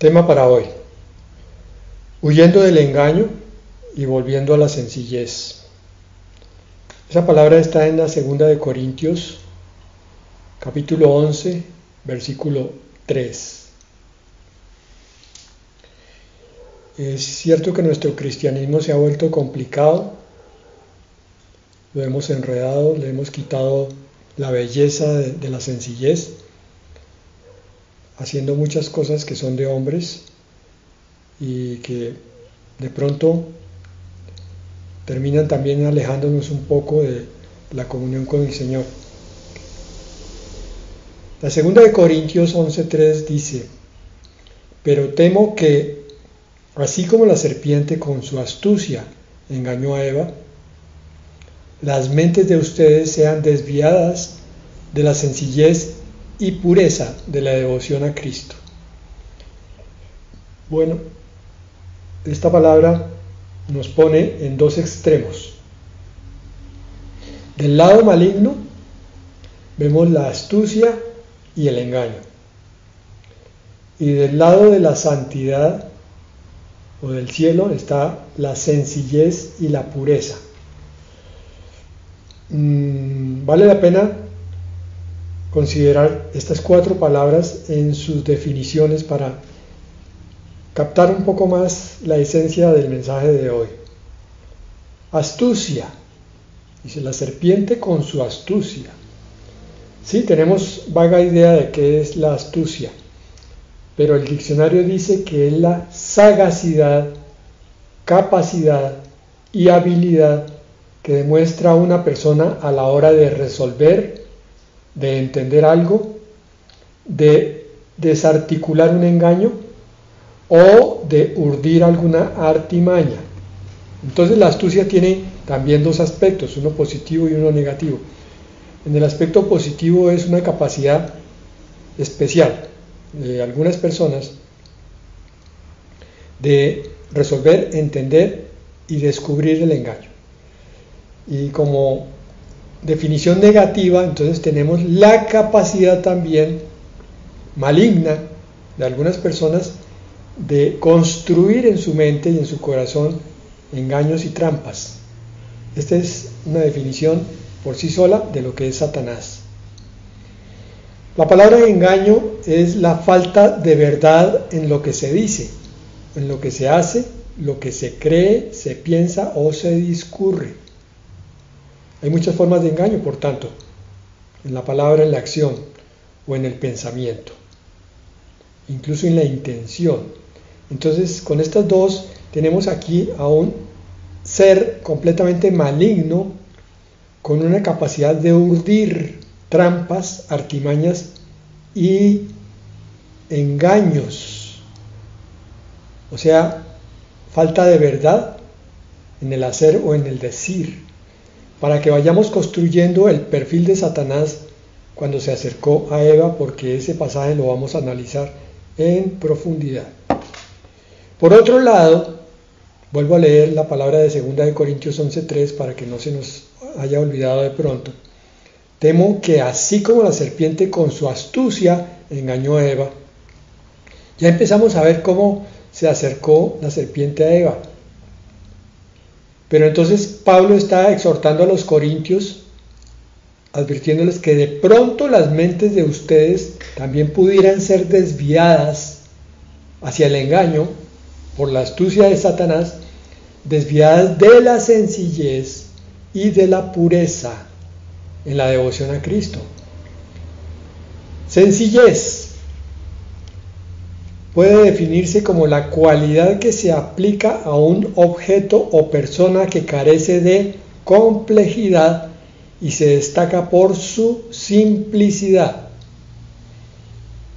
Tema para hoy: huyendo del engaño y volviendo a la sencillez. Esa palabra está en la segunda de Corintios, capítulo 11, versículo 3. Es cierto que nuestro cristianismo se ha vuelto complicado, lo hemos enredado, le hemos quitado la belleza de la sencillez, haciendo muchas cosas que son de hombres y que de pronto terminan también alejándonos un poco de la comunión con el Señor. La segunda de Corintios 11:3 dice: pero temo que, así como la serpiente con su astucia engañó a Eva, las mentes de ustedes sean desviadas de la sencillez y pureza de la devoción a Cristo. Bueno, esta palabra nos pone en dos extremos. Del lado maligno vemos la astucia y el engaño, y del lado de la santidad o del cielo está la sencillez y la pureza. Vale la pena considerar estas cuatro palabras en sus definiciones para captar un poco más la esencia del mensaje de hoy. Astucia, dice la serpiente con su astucia. Sí, tenemos vaga idea de qué es la astucia, pero el diccionario dice que es la sagacidad, capacidad y habilidad que demuestra una persona a la hora de resolver, de entender algo, de desarticular un engaño o de urdir alguna artimaña. Entonces la astucia tiene también dos aspectos, uno positivo y uno negativo. En el aspecto positivo es una capacidad especial de algunas personas de resolver, entender y descubrir el engaño. Y como definición negativa, entonces tenemos la capacidad también maligna de algunas personas de construir en su mente y en su corazón engaños y trampas. Esta es una definición por sí sola de lo que es Satanás. La palabra engaño es la falta de verdad en lo que se dice, en lo que se hace, lo que se cree, se piensa o se discurre. Hay muchas formas de engaño, por tanto, en la palabra, en la acción o en el pensamiento, incluso en la intención. Entonces, con estas dos tenemos aquí a un ser completamente maligno con una capacidad de urdir trampas, artimañas y engaños. O sea, falta de verdad en el hacer o en el decir, para que vayamos construyendo el perfil de Satanás cuando se acercó a Eva, porque ese pasaje lo vamos a analizar en profundidad. Por otro lado, vuelvo a leer la palabra de 2 de Corintios 11:3 para que no se nos haya olvidado de pronto. Temo que así como la serpiente con su astucia engañó a Eva. Ya empezamos a ver cómo se acercó la serpiente a Eva. Pero entonces Pablo está exhortando a los corintios, advirtiéndoles que de pronto las mentes de ustedes también pudieran ser desviadas hacia el engaño por la astucia de Satanás, desviadas de la sencillez y de la pureza en la devoción a Cristo. Sencillez puede definirse como la cualidad que se aplica a un objeto o persona que carece de complejidad y se destaca por su simplicidad.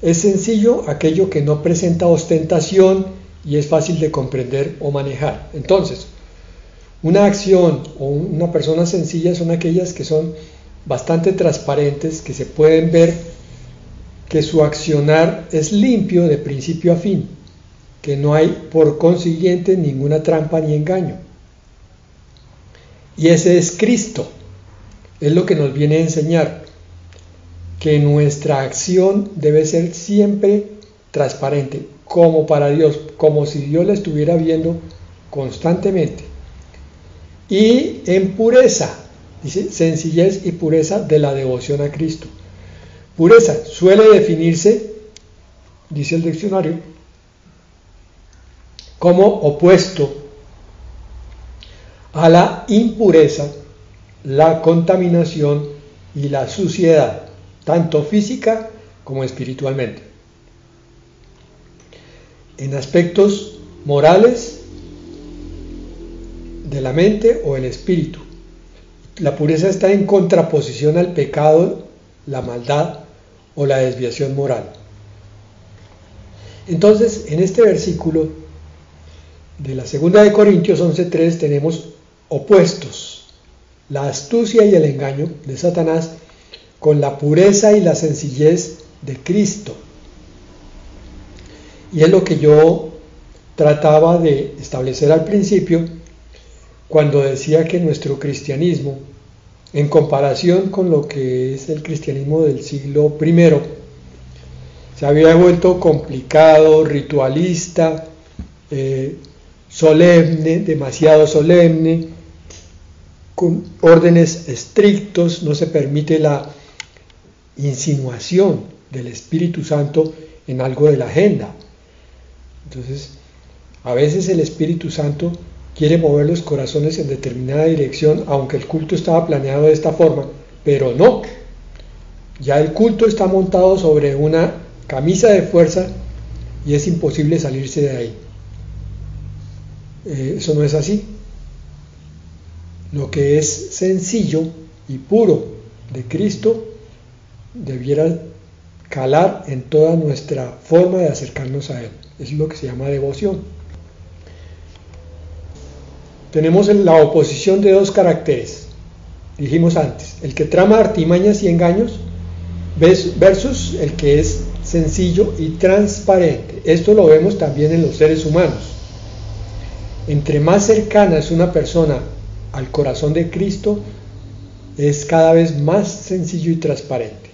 Es sencillo aquello que no presenta ostentación y es fácil de comprender o manejar. Entonces, una acción o una persona sencilla son aquellas que son bastante transparentes, que se pueden ver que su accionar es limpio de principio a fin, que no hay por consiguiente ninguna trampa ni engaño. Y ese es Cristo, es lo que nos viene a enseñar, que nuestra acción debe ser siempre transparente. como para Dios, como si Dios la estuviera viendo constantemente. Y en pureza, dice, sencillez y pureza de la devoción a Cristo. Pureza suele definirse, dice el diccionario, como opuesto a la impureza, la contaminación y la suciedad, tanto física como espiritualmente. En aspectos morales de la mente o el espíritu. La pureza está en contraposición al pecado, la maldad o la desviación moral. Entonces, en este versículo de la segunda de Corintios 11:3 tenemos opuestos, la astucia y el engaño de Satanás con la pureza y la sencillez de Cristo. Y es lo que yo trataba de establecer al principio cuando decía que nuestro cristianismo, en comparación con lo que es el cristianismo del siglo I, se había vuelto complicado, ritualista, solemne, demasiado solemne, con órdenes estrictos, no se permite la insinuación del Espíritu Santo en algo de la agenda. Entonces, a veces el Espíritu Santo quiere mover los corazones en determinada dirección, aunque el culto estaba planeado de esta forma, pero no. Ya el culto está montado sobre una camisa de fuerza y es imposible salirse de ahí. Eso no es así. Lo que es sencillo y puro de Cristo debiera calar en toda nuestra forma de acercarnos a Él. Es lo que se llama devoción. Tenemos la oposición de dos caracteres, dijimos antes, el que trama artimañas y engaños versus el que es sencillo y transparente. Esto lo vemos también en los seres humanos. Entre más cercana es una persona al corazón de Cristo, es cada vez más sencillo y transparente.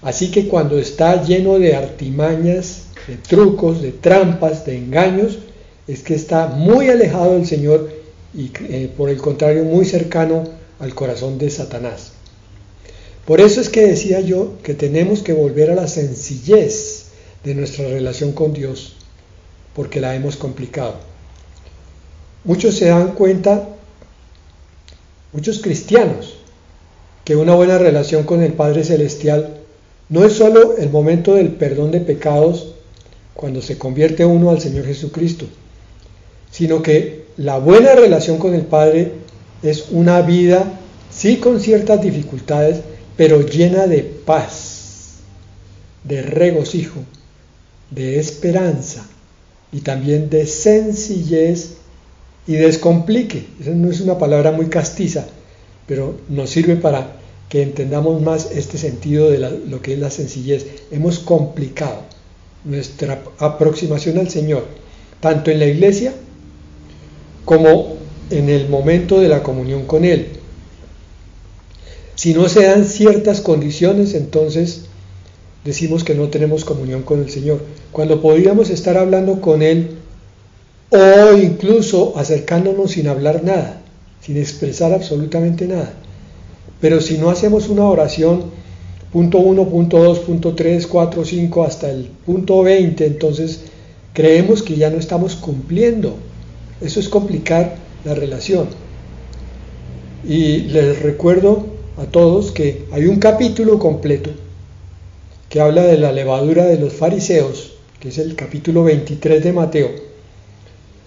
Así que cuando está lleno de artimañas, de trucos, de trampas, de engaños, es que está muy alejado del Señor y por el contrario muy cercano al corazón de Satanás. Por eso es que decía yo que tenemos que volver a la sencillez de nuestra relación con Dios, porque la hemos complicado. Muchos se dan cuenta, muchos cristianos, que una buena relación con el Padre Celestial no es solo el momento del perdón de pecados cuando se convierte uno al Señor Jesucristo, sino que la buena relación con el Padre es una vida, sí con ciertas dificultades, pero llena de paz, de regocijo, de esperanza y también de sencillez y descomplique. Esa no es una palabra muy castiza, pero nos sirve para que entendamos más este sentido de lo que es la sencillez. Hemos complicado nuestra aproximación al Señor, tanto en la iglesia como en el momento de la comunión con Él. Si no se dan ciertas condiciones, entonces decimos que no tenemos comunión con el Señor, cuando podríamos estar hablando con Él o incluso acercándonos sin hablar nada, sin expresar absolutamente nada. Pero si no hacemos una oración, punto 1, punto 2, punto 3, 4, 5, hasta el punto 20, entonces creemos que ya no estamos cumpliendo. Eso es complicar la relación. Y les recuerdo a todos que hay un capítulo completo que habla de la levadura de los fariseos, que es el capítulo 23 de Mateo,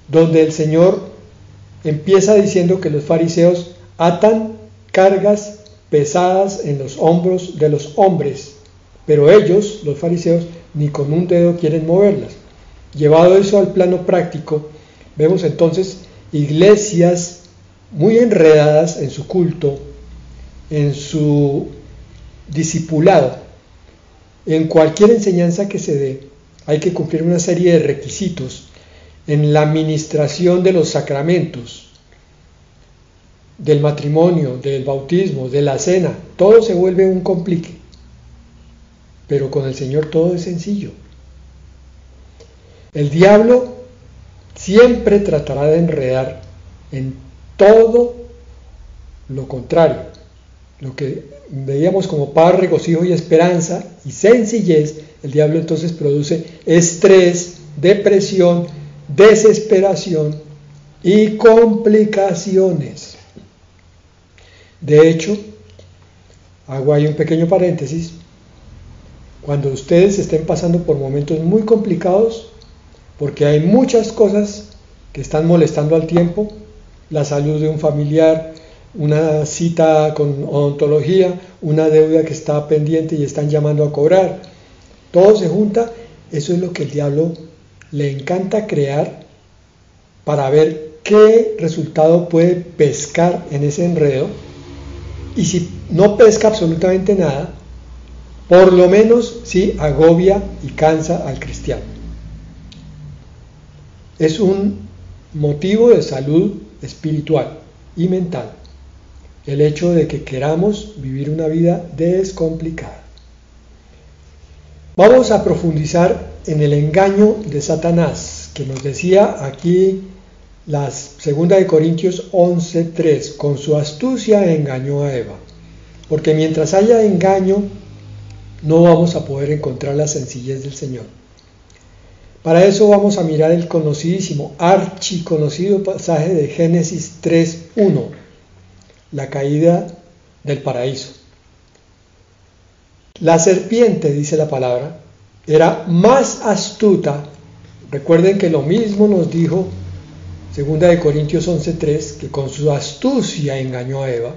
donde el Señor empieza diciendo que los fariseos atan cargas pesadas en los hombros de los hombres, pero ellos, los fariseos, ni con un dedo quieren moverlas. Llevado eso al plano práctico, vemos entonces iglesias muy enredadas en su culto, en su discipulado. En cualquier enseñanza que se dé, hay que cumplir una serie de requisitos en la administración de los sacramentos, del matrimonio, del bautismo, de la cena. Todo se vuelve un complique, pero con el Señor todo es sencillo. El diablo siempre tratará de enredar en todo lo contrario. Lo que veíamos como paz, regocijo y esperanza y sencillez, el diablo entonces produce estrés, depresión, desesperación y complicaciones. De hecho, hago ahí un pequeño paréntesis, cuando ustedes estén pasando por momentos muy complicados, porque hay muchas cosas que están molestando al tiempo, la salud de un familiar, una cita con odontología, una deuda que está pendiente y están llamando a cobrar, todo se junta, eso es lo que el diablo le encanta crear para ver qué resultado puede pescar en ese enredo, y si no pesca absolutamente nada, por lo menos sí agobia y cansa al cristiano. Es un motivo de salud espiritual y mental el hecho de que queramos vivir una vida descomplicada. Vamos a profundizar en el engaño de Satanás, que nos decía aquí la 2 de Corintios 11:3, con su astucia engañó a Eva, porque mientras haya engaño no vamos a poder encontrar la sencillez del Señor. Para eso vamos a mirar el conocidísimo, archiconocido pasaje de Génesis 3:1, la caída del paraíso. La serpiente, dice la palabra, era más astuta. Recuerden que lo mismo nos dijo 2 de Corintios 11:3, que con su astucia engañó a Eva.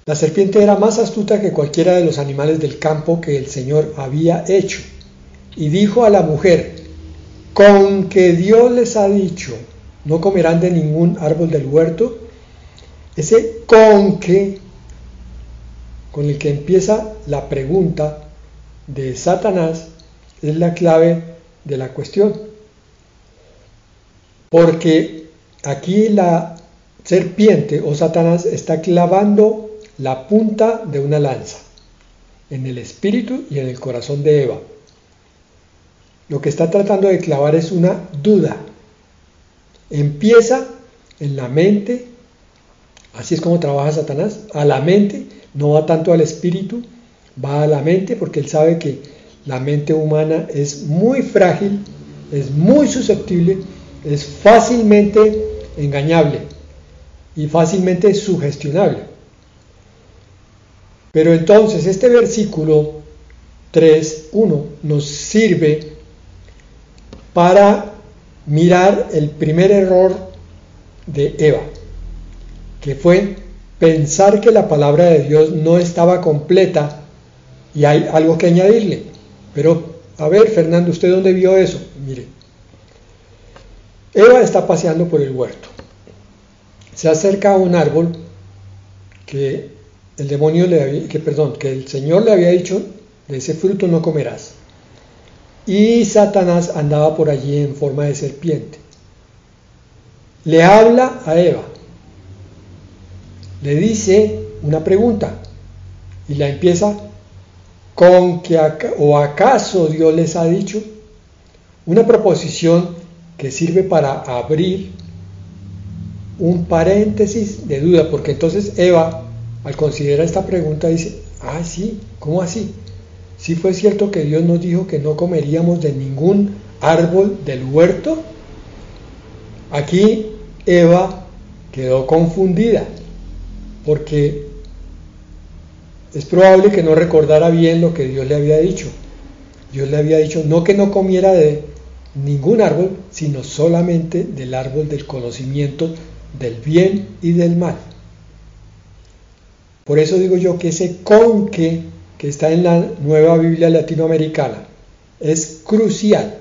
La serpiente era más astuta que cualquiera de los animales del campo que el Señor había hecho. Y dijo a la mujer, con que Dios les ha dicho, no comerán de ningún árbol del huerto. Ese con que, con el que empieza la pregunta de Satanás, es la clave de la cuestión. Porque aquí la serpiente o Satanás está clavando la punta de una lanza en el espíritu y en el corazón de Eva. Lo que está tratando de clavar es una duda. Empieza en la mente, así es como trabaja Satanás, a la mente, no va tanto al espíritu, va a la mente, porque él sabe que la mente humana es muy frágil, es muy susceptible, es fácilmente engañable y fácilmente sugestionable. Pero entonces este versículo 3:1 nos sirve para mirar el primer error de Eva, que fue pensar que la palabra de Dios no estaba completa y hay algo que añadirle. Pero, a ver, Fernando, ¿usted dónde vio eso? Mire, Eva está paseando por el huerto. Se acerca a un árbol que que el Señor le había dicho, de ese fruto no comerás. Y Satanás andaba por allí en forma de serpiente. Le habla a Eva, le dice una pregunta y la empieza con que o acaso Dios les ha dicho, una proposición que sirve para abrir un paréntesis de duda, porque entonces Eva, al considerar esta pregunta, dice, sí, ¿cómo así? ¿Sí fue cierto que Dios nos dijo que no comeríamos de ningún árbol del huerto? Aquí Eva quedó confundida, porque es probable que no recordara bien lo que Dios le había dicho. Dios le había dicho no que no comiera de ningún árbol, sino solamente del árbol del conocimiento del bien y del mal. Por eso digo yo que ese con que está en la Nueva Biblia Latinoamericana es crucial.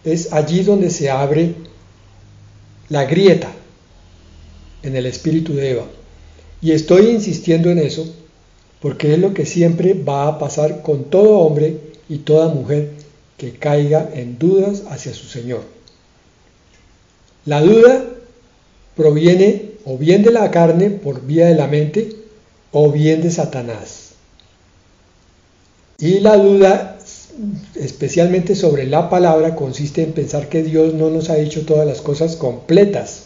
Es allí donde se abre la grieta en el espíritu de Eva. Y estoy insistiendo en eso porque es lo que siempre va a pasar con todo hombre y toda mujer que caiga en dudas hacia su Señor. La duda proviene o bien de la carne por vía de la mente o bien de Satanás. Y la duda especialmente sobre la palabra, consiste en pensar que Dios no nos ha dicho todas las cosas completas,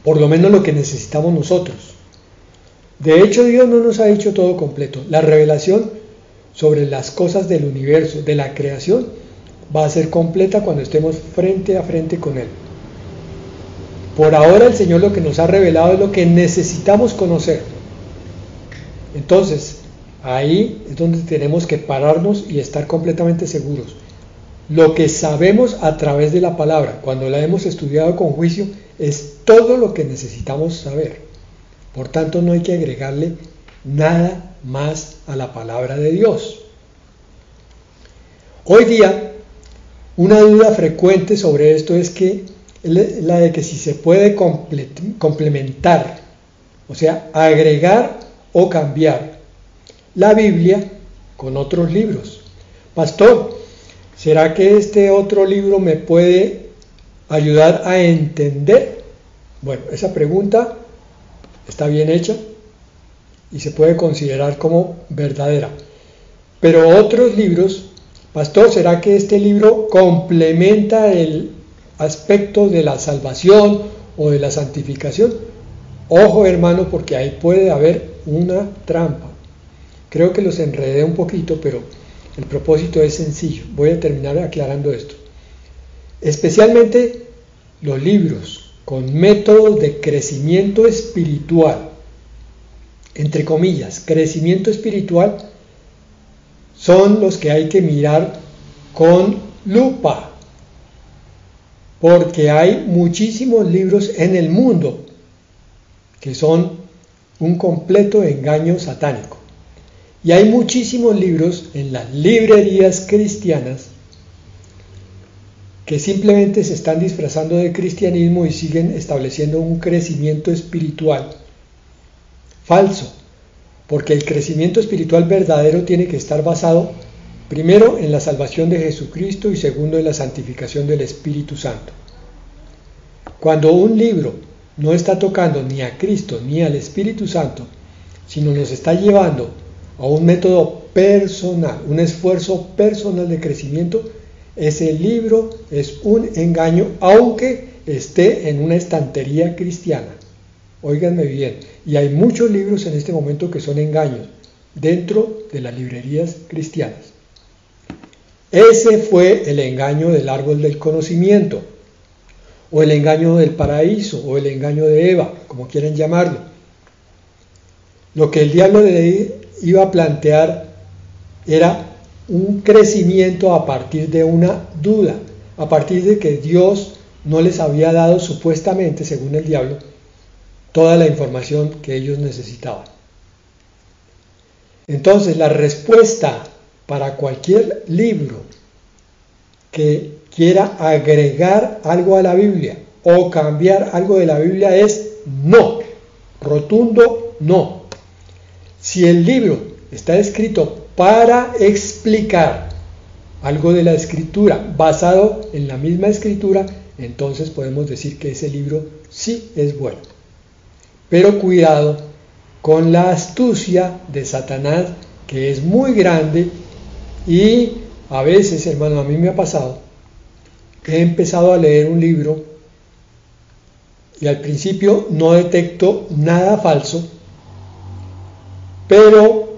por lo menos lo que necesitamos nosotros. De hecho, Dios no nos ha dicho todo completo. La revelación sobre las cosas del universo, de la creación, va a ser completa cuando estemos frente a frente con Él. Por ahora el Señor lo que nos ha revelado es lo que necesitamos conocer. Entonces, ahí es donde tenemos que pararnos y estar completamente seguros. Lo que sabemos a través de la palabra, cuando la hemos estudiado con juicio, es todo lo que necesitamos saber. Por tanto, no hay que agregarle nada más a la palabra de Dios. Hoy día, una duda frecuente sobre esto es la de que si se puede complementar, o sea, agregar o cambiar la Biblia con otros libros. Pastor, ¿será que este otro libro me puede ayudar a entender? Bueno, esa pregunta está bien hecha y se puede considerar como verdadera. Pero otros libros, pastor, ¿será que este libro complementa el aspecto de la salvación o de la santificación? Ojo, hermano, porque ahí puede haber una trampa. Creo que los enredé un poquito, pero el propósito es sencillo. Voy a terminar aclarando esto. Especialmente los libros con métodos de crecimiento espiritual, entre comillas, crecimiento espiritual, son los que hay que mirar con lupa, porque hay muchísimos libros en el mundo que son un completo engaño satánico. Y hay muchísimos libros en las librerías cristianas que simplemente se están disfrazando de cristianismo y siguen estableciendo un crecimiento espiritual falso, porque el crecimiento espiritual verdadero tiene que estar basado primero en la salvación de Jesucristo y segundo en la santificación del Espíritu Santo. Cuando un libro no está tocando ni a Cristo ni al Espíritu Santo, sino nos está llevando a un método personal, un esfuerzo personal de crecimiento, ese libro es un engaño, aunque esté en una estantería cristiana. Óiganme bien, y hay muchos libros en este momento que son engaños dentro de las librerías cristianas. Ese fue el engaño del árbol del conocimiento, o el engaño del paraíso, o el engaño de Eva, como quieran llamarlo. Lo que el diablo le iba a plantear era un crecimiento a partir de una duda, a partir de que Dios no les había dado supuestamente, según el diablo, toda la información que ellos necesitaban. Entonces, la respuesta para cualquier libro que quiera agregar algo a la Biblia o cambiar algo de la Biblia es no, rotundo no. Si el libro está escrito para explicar algo de la Escritura, basado en la misma Escritura, entonces podemos decir que ese libro sí es bueno. Pero cuidado con la astucia de Satanás, que es muy grande, y a veces, hermano, a mí me ha pasado, he empezado a leer un libro y al principio no detecto nada falso, pero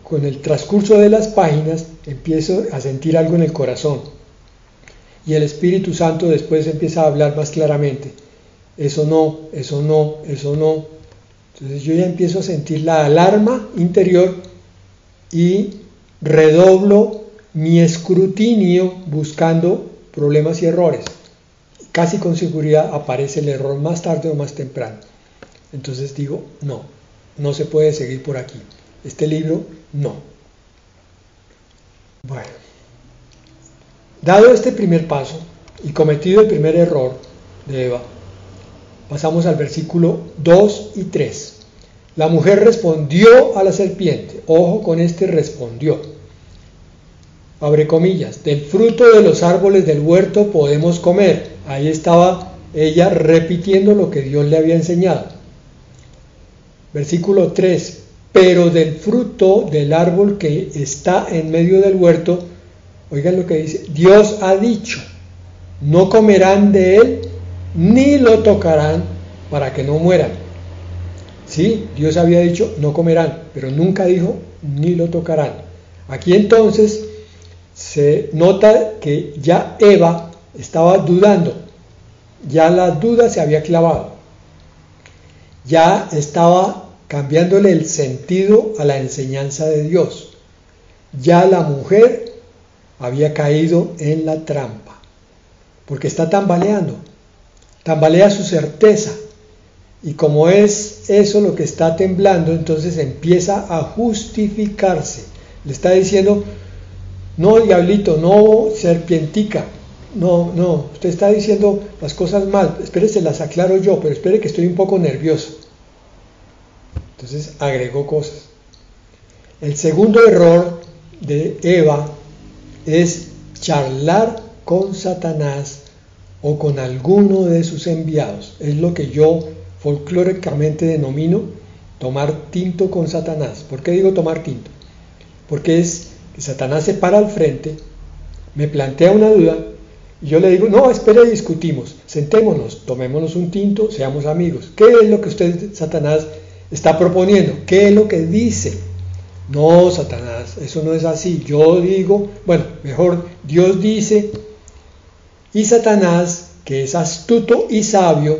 con el transcurso de las páginas empiezo a sentir algo en el corazón y el Espíritu Santo después empieza a hablar más claramente. Eso no, eso no, eso no. Entonces yo ya empiezo a sentir la alarma interior y redoblo mi escrutinio buscando problemas y errores. Casi con seguridad aparece el error más tarde o más temprano. Entonces digo, no se puede seguir por aquí. Este libro, no. Bueno, dado este primer paso y cometido el primer error de Eva, pasamos al versículo 2 y 3. La mujer respondió a la serpiente. Ojo con este respondió. Abre comillas. Del fruto de los árboles del huerto podemos comer. Ahí estaba ella repitiendo lo que Dios le había enseñado. Versículo 3. pero del fruto del árbol que está en medio del huerto, oigan lo que dice, Dios ha dicho, no comerán de él, ni lo tocarán para que no mueran. Sí, Dios había dicho, no comerán, pero nunca dijo, ni lo tocarán. Aquí entonces se nota que ya Eva estaba dudando, ya la duda se había clavado, ya estaba cambiándole el sentido a la enseñanza de Dios. Ya la mujer había caído en la trampa, porque está tambaleando, tambalea su certeza, y como es eso lo que está temblando, entonces empieza a justificarse. Le está diciendo, no, diablito, no, serpientica, no, usted está diciendo las cosas mal, espere, se las aclaro yo, pero espere que estoy un poco nervioso. Entonces agregó cosas. El segundo error de Eva es charlar con Satanás o con alguno de sus enviados. Es lo que yo folclóricamente denomino tomar tinto con Satanás. ¿Por qué digo tomar tinto? Porque es que Satanás se para al frente, me plantea una duda y yo le digo, no, espere, discutimos, sentémonos, tomémonos un tinto, seamos amigos. ¿Qué es lo que usted, Satanás, está proponiendo? ¿Qué es lo que dice? No, Satanás, eso no es así. Yo digo, bueno, mejor Dios dice, y Satanás, que es astuto y sabio,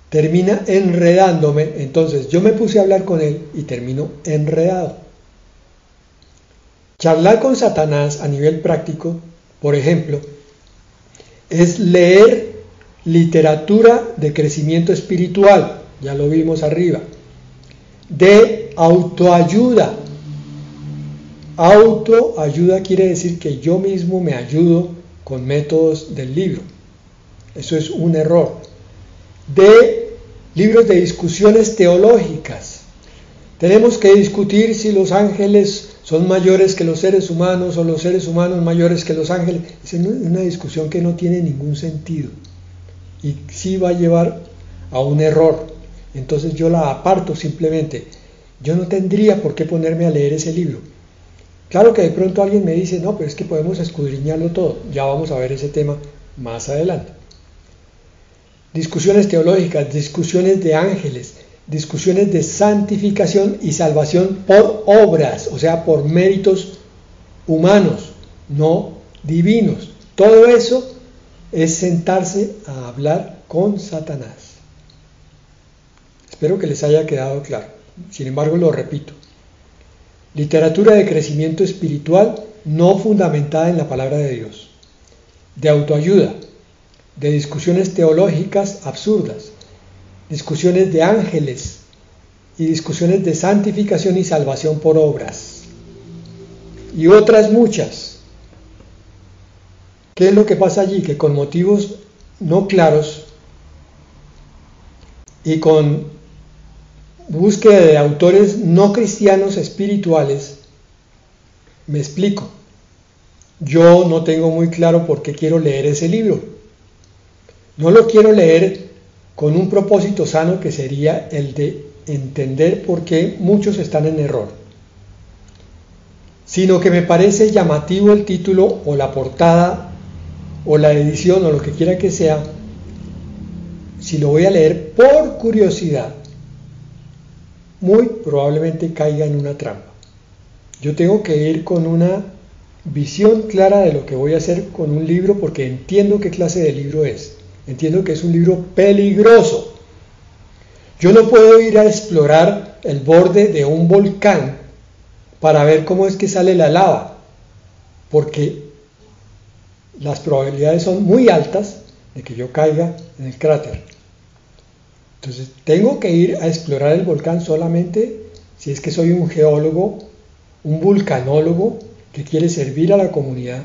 termina enredándome. Entonces yo me puse a hablar con él y termino enredado. Charlar con Satanás a nivel práctico, por ejemplo, es leer literatura de crecimiento espiritual, ya lo vimos arriba, de autoayuda. Autoayuda quiere decir que yo mismo me ayudo con métodos del libro. Eso es un error. De libros de discusiones teológicas. Tenemos que discutir si los ángeles son mayores que los seres humanos o los seres humanos mayores que los ángeles. Es una discusión que no tiene ningún sentido y sí va a llevar a un error. Entonces yo la aparto simplemente. Yo no tendría por qué ponerme a leer ese libro. Claro que de pronto alguien me dice, no, pero es que podemos escudriñarlo todo. Ya vamos a ver ese tema más adelante. Discusiones teológicas, discusiones de ángeles, discusiones de santificación y salvación por obras, o sea, por méritos humanos, no divinos. Todo eso es sentarse a hablar con Satanás. Espero que les haya quedado claro. Sin embargo, lo repito. Literatura de crecimiento espiritual no fundamentada en la palabra de Dios. De autoayuda, de discusiones teológicas absurdas, discusiones de ángeles y discusiones de santificación y salvación por obras. Y otras muchas. ¿Qué es lo que pasa allí? Que con motivos no claros y con búsqueda de autores no cristianos espirituales, me explico. Yo no tengo muy claro por qué quiero leer ese libro. No lo quiero leer con un propósito sano que sería el de entender por qué muchos están en error, sino que me parece llamativo el título o la portada o la edición o lo que quiera que sea. Si lo voy a leer por curiosidad, muy probablemente caiga en una trampa. Yo tengo que ir con una visión clara de lo que voy a hacer con un libro porque entiendo qué clase de libro es. Entiendo que es un libro peligroso. Yo no puedo ir a explorar el borde de un volcán para ver cómo es que sale la lava, porque las probabilidades son muy altas de que yo caiga en el cráter. Entonces tengo que ir a explorar el volcán solamente si es que soy un geólogo, un vulcanólogo que quiere servir a la comunidad,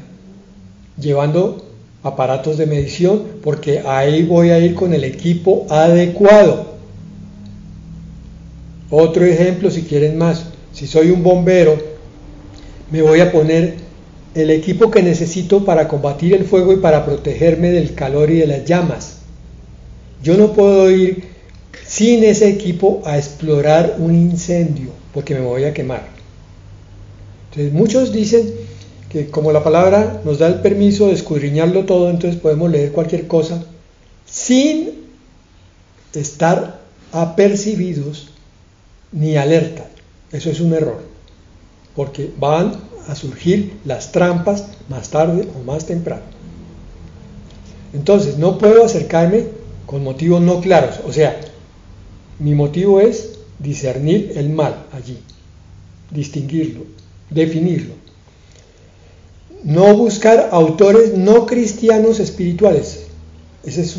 llevando aparatos de medición, porque ahí voy a ir con el equipo adecuado. Otro ejemplo, si quieren más, si soy un bombero, me voy a poner el equipo que necesito para combatir el fuego y para protegerme del calor y de las llamas. Yo no puedo ir sin ese equipo a explorar un incendio, porque me voy a quemar. Entonces muchos dicen que como la palabra nos da el permiso de escudriñarlo todo, entonces podemos leer cualquier cosa sin estar apercibidos ni alerta. Eso es un error, porque van a surgir las trampas más tarde o más temprano. Entonces no puedo acercarme con motivos no claros, o sea, mi motivo es discernir el mal allí, distinguirlo, definirlo. No buscar autores no cristianos espirituales. Esa es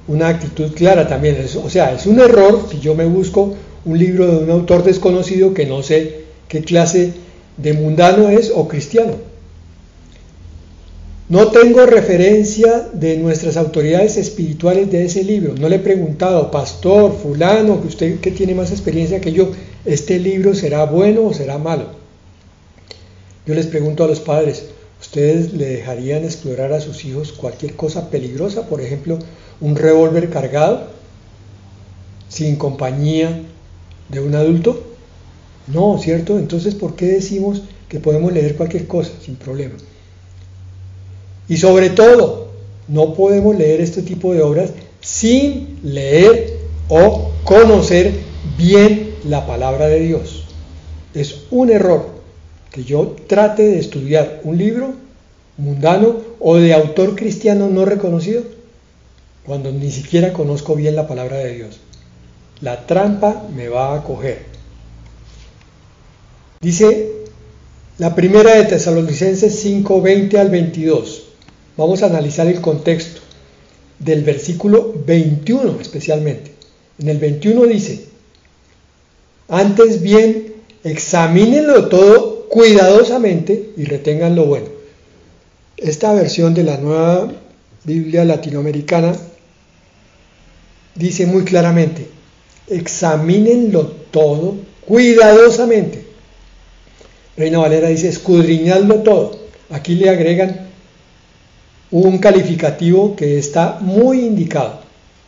una actitud clara también. O sea, es un error si yo me busco un libro de un autor desconocido que no sé qué clase de mundano es o cristiano. No tengo referencia de nuestras autoridades espirituales de ese libro. No le he preguntado, pastor, fulano, que usted que tiene más experiencia que yo, ¿este libro será bueno o será malo? Yo les pregunto a los padres, ¿ustedes le dejarían explorar a sus hijos cualquier cosa peligrosa? Por ejemplo, un revólver cargado, sin compañía de un adulto. No, ¿cierto? Entonces, ¿por qué decimos que podemos leer cualquier cosa sin problema? Y sobre todo, no podemos leer este tipo de obras sin leer o conocer bien la palabra de Dios. Es un error que yo trate de estudiar un libro mundano o de autor cristiano no reconocido cuando ni siquiera conozco bien la palabra de Dios. La trampa me va a coger. Dice la primera de Tesalonicenses 5, 20 al 22. Vamos a analizar el contexto del versículo 21 especialmente. En el 21 dice, antes bien, examínenlo todo cuidadosamente y retengan lo bueno. Esta versión de la Nueva Biblia Latinoamericana dice muy claramente, examínenlo todo cuidadosamente. Reina Valera dice, escudriñadlo todo. Aquí le agregan un calificativo que está muy indicado,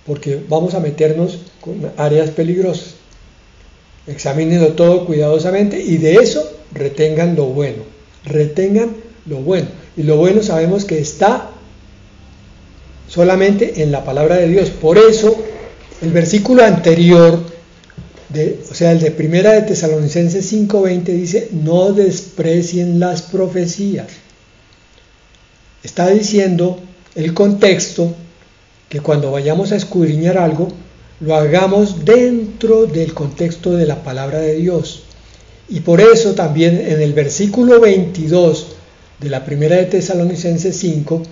porque vamos a meternos con áreas peligrosas. Examínenlo todo cuidadosamente y de eso retengan lo bueno. Retengan lo bueno. Y lo bueno sabemos que está solamente en la palabra de Dios. Por eso, el versículo anterior, el de primera de Tesalonicenses 5:20 dice, no desprecien las profecías. Está diciendo el contexto que cuando vayamos a escudriñar algo, lo hagamos dentro del contexto de la palabra de Dios. Y por eso también en el versículo 22 de la primera de Tesalonicenses 5,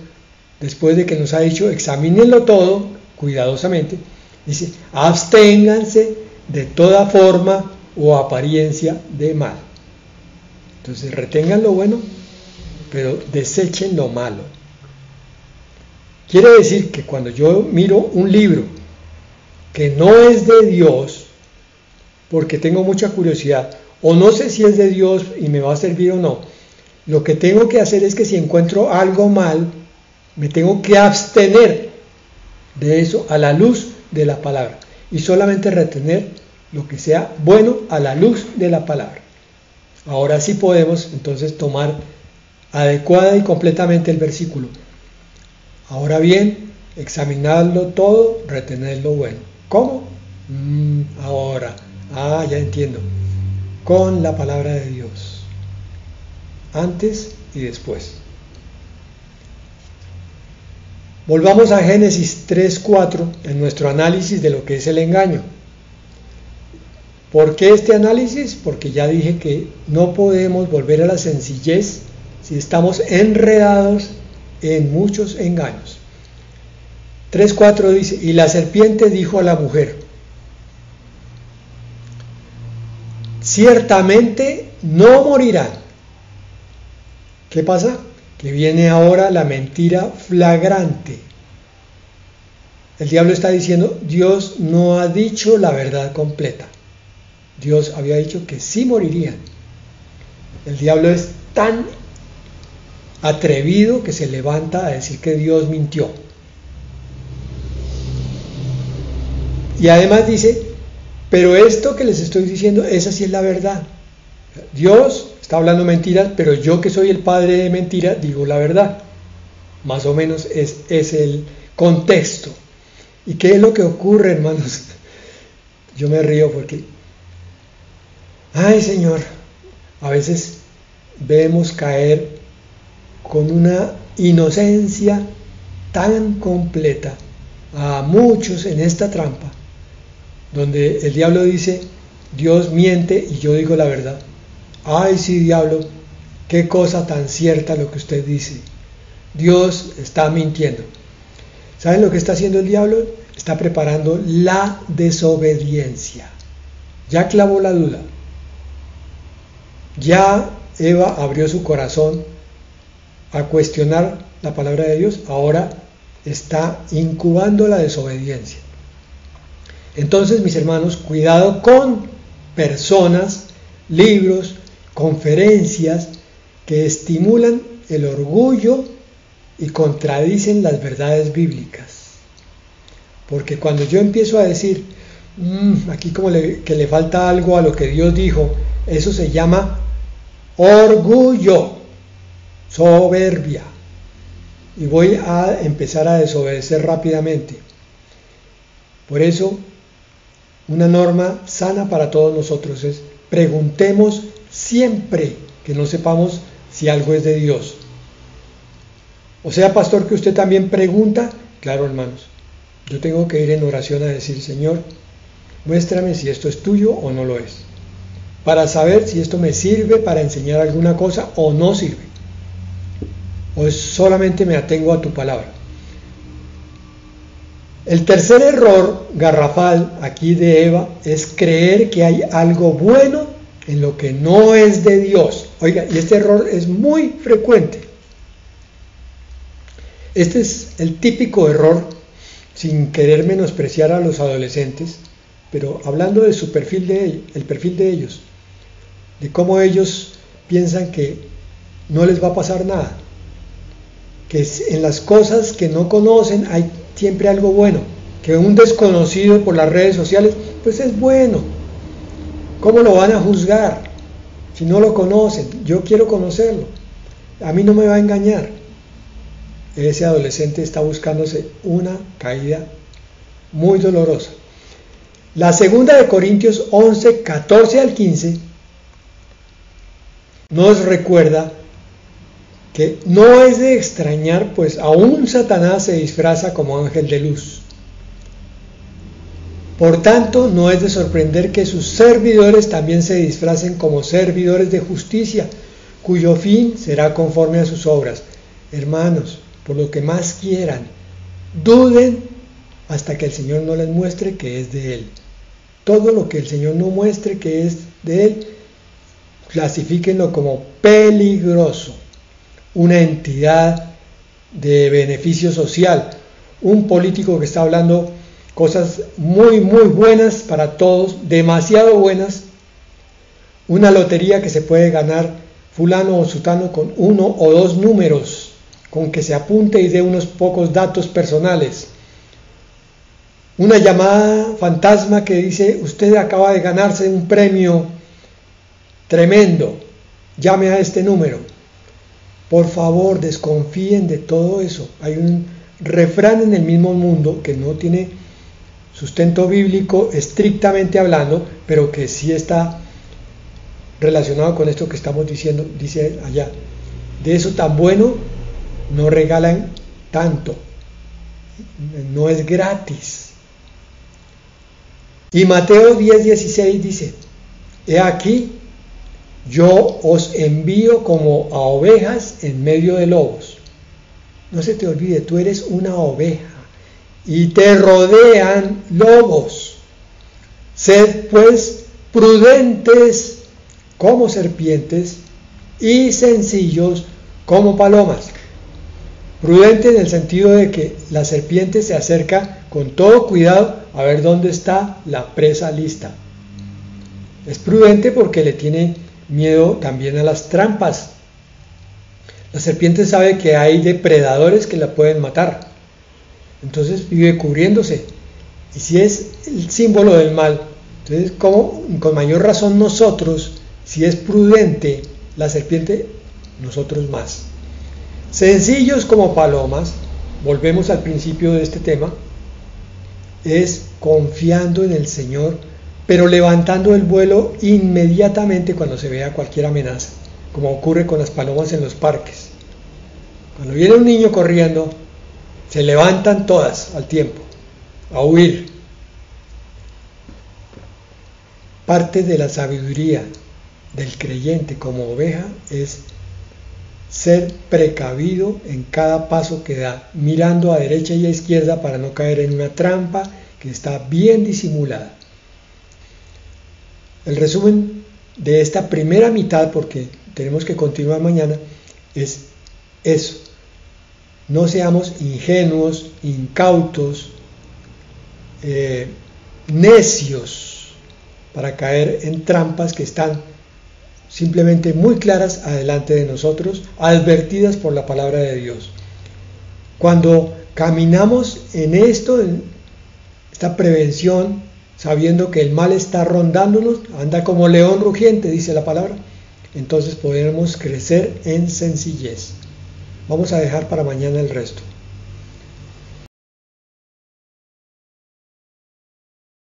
después de que nos ha dicho, examínenlo todo cuidadosamente, dice, absténganse de toda forma o apariencia de mal. Entonces retengan lo bueno, pero desechen lo malo. Quiere decir que cuando yo miro un libro que no es de Dios, porque tengo mucha curiosidad, o no sé si es de Dios y me va a servir o no, lo que tengo que hacer es que si encuentro algo mal, me tengo que abstener de eso a la luz de la palabra, y solamente retener lo que sea bueno a la luz de la palabra. Ahora sí podemos entonces tomar adecuada y completamente el versículo. Ahora bien, examinadlo todo, retened lo bueno. ¿Cómo? Ahora, ya entiendo. Con la palabra de Dios. Antes y después. Volvamos a Génesis 3:4 en nuestro análisis de lo que es el engaño. ¿Por qué este análisis? Porque ya dije que no podemos volver a la sencillez si estamos enredados en muchos engaños. 3:4 dice, y la serpiente dijo a la mujer, ciertamente no morirán. ¿Qué pasa? Que viene ahora la mentira flagrante. El diablo está diciendo, Dios no ha dicho la verdad completa. Dios había dicho que sí morirían. El diablo es tan atrevido que se levanta a decir que Dios mintió. Y además dice Pero esto que les estoy diciendo, esa sí es la verdad. Dios está hablando mentiras, pero yo que soy el padre de mentiras, digo la verdad. Más o menos es el contexto. ¿Y qué es lo que ocurre, hermanos? Yo me río porque, ay Señor, a veces vemos caer con una inocencia tan completa a muchos en esta trampa, donde el diablo dice, Dios miente y yo digo la verdad. Ay sí, diablo, qué cosa tan cierta lo que usted dice. Dios está mintiendo. ¿Saben lo que está haciendo el diablo? Está preparando la desobediencia. Ya clavó la duda. Ya Eva abrió su corazón a cuestionar la palabra de Dios. Ahora está incubando la desobediencia. Entonces, mis hermanos, cuidado con personas, libros, conferencias que estimulan el orgullo y contradicen las verdades bíblicas. Porque cuando yo empiezo a decir, aquí como que le falta algo a lo que Dios dijo, eso se llama orgullo, soberbia. Y voy a empezar a desobedecer rápidamente. Por eso, una norma sana para todos nosotros es, preguntemos siempre que no sepamos si algo es de Dios. O sea, pastor, que usted también pregunta. Claro, hermanos, yo tengo que ir en oración a decir, Señor, muéstrame si esto es tuyo o no lo es, para saber si esto me sirve para enseñar alguna cosa o no sirve, o solamente me atengo a tu palabra. El tercer error garrafal aquí de Eva es creer que hay algo bueno en lo que no es de Dios. Oiga, y este error es muy frecuente. Este es el típico error, sin querer menospreciar a los adolescentes, pero hablando de su perfil el perfil de ellos, de cómo ellos piensan que no les va a pasar nada, que en las cosas que no conocen hay siempre algo bueno, que un desconocido por las redes sociales, pues es bueno. ¿Cómo lo van a juzgar si no lo conocen? Yo quiero conocerlo, a mí no me va a engañar. Ese adolescente está buscándose una caída muy dolorosa. La segunda de Corintios 11, 14 al 15 nos recuerda que no es de extrañar, pues aún Satanás se disfraza como ángel de luz. Por tanto, no es de sorprender que sus servidores también se disfracen como servidores de justicia, cuyo fin será conforme a sus obras. Hermanos, por lo que más quieran, duden hasta que el Señor no les muestre que es de Él. Todo lo que el Señor no muestre que es de Él, clasifíquenlo como peligroso, una entidad de beneficio social, un político que está hablando cosas muy buenas para todos, demasiado buenas, una lotería que se puede ganar fulano o sutano con 1 o 2 números, con que se apunte y dé unos pocos datos personales, una llamada fantasma que dice, usted acaba de ganarse un premio tremendo, llame a este número. Por favor, desconfíen de todo eso. Hay un refrán en el mismo mundo que no tiene sustento bíblico estrictamente hablando, pero que sí está relacionado con esto que estamos diciendo, dice allá, de eso tan bueno no regalan tanto, no es gratis. Y Mateo 10:16 dice, he aquí, yo os envío como a ovejas en medio de lobos. No se te olvide, tú eres una oveja y te rodean lobos. Sed pues prudentes como serpientes y sencillos como palomas. Prudente en el sentido de que la serpiente se acerca con todo cuidado a ver dónde está la presa lista. Es prudente porque le tiene miedo también a las trampas. La serpiente sabe que hay depredadores que la pueden matar, entonces vive cubriéndose. Y si es el símbolo del mal, Entonces, con mayor razón nosotros, si es prudente la serpiente, nosotros más. Sencillos como palomas, volvemos al principio de este tema, es confiando en el Señor, pero levantando el vuelo inmediatamente cuando se vea cualquier amenaza, como ocurre con las palomas en los parques. Cuando viene un niño corriendo, se levantan todas al tiempo, a huir. Parte de la sabiduría del creyente como oveja es ser precavido en cada paso que da, mirando a derecha y a izquierda para no caer en una trampa que está bien disimulada. El resumen de esta primera mitad, porque tenemos que continuar mañana, es eso. No seamos ingenuos, incautos, necios para caer en trampas que están simplemente muy claras adelante de nosotros, advertidas por la palabra de Dios. Cuando caminamos en esto, en esta prevención, sabiendo que el mal está rondándonos, anda como león rugiente, dice la palabra, entonces podremos crecer en sencillez. Vamos a dejar para mañana el resto.